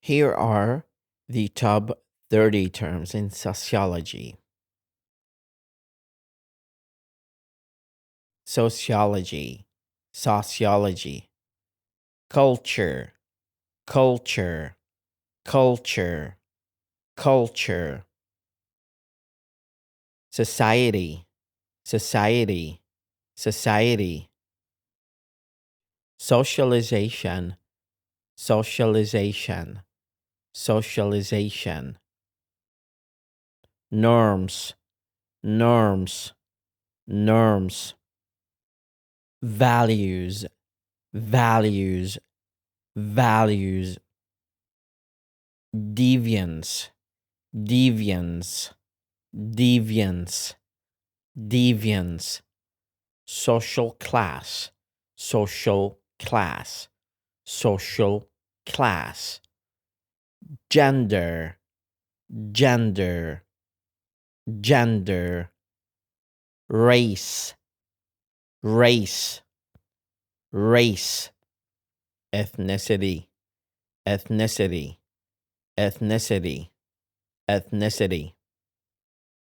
Here are the top 30 terms in sociology. Sociology, sociology, culture, culture, culture, culture, society, society, society, socialization, socialization, socialization, norms, norms, norms, values, values, values, deviance, deviance, deviance, deviance, social class, social class, social class, gender, gender, gender, race, race, race, ethnicity, ethnicity, ethnicity, ethnicity,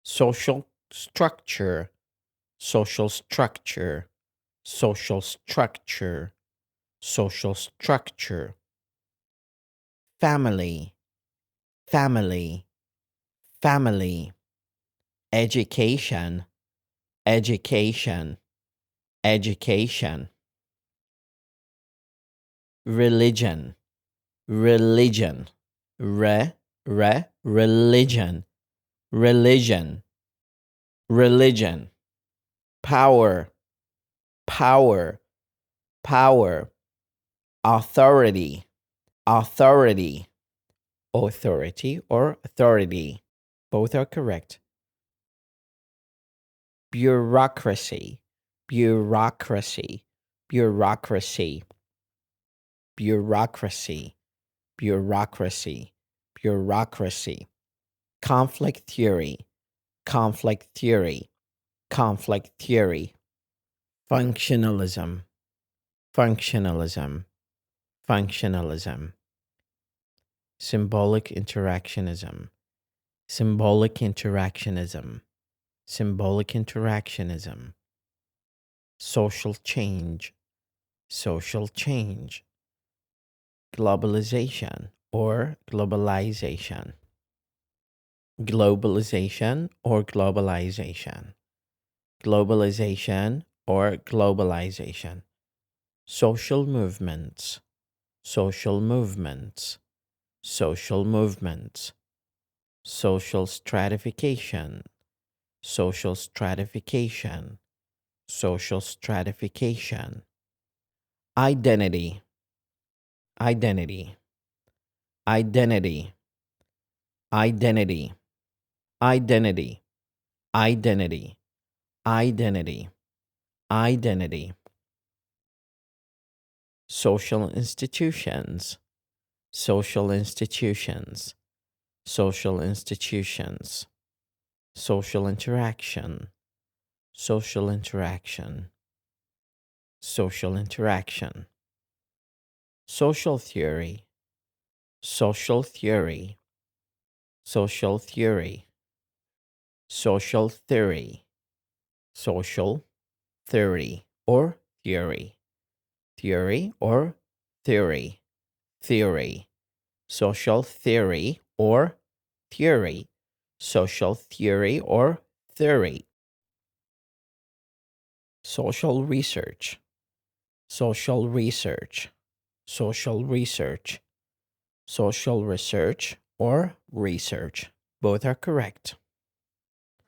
social structure, social structure, social structure, social structure, family, family, family, education, education, education, religion, religion, religion, religion, religion, power, power, power, authority, authority, authority or authority. Both are correct. Bureaucracy, bureaucracy, bureaucracy, bureaucracy, bureaucracy, bureaucracy. Conflict theory, conflict theory, conflict theory. Functionalism, functionalism, functionalism. Symbolic interactionism, symbolic interactionism, symbolic interactionism. Social change, social change. Globalization or globalization, globalization or globalization, globalization or globalization. Social movements, social movements, social movements. Social stratification, social stratification, social stratification. Identity, identity, identity, identity, identity, identity, identity, identity. Social institutions, social institutions, social institutions. Social interaction, social interaction, social interaction. Social theory, social theory, social theory, social theory, social theory or theory, theory or theory, theory, social theory or theory, social theory or theory. Social research, social research, social research, social research or research. Both are correct.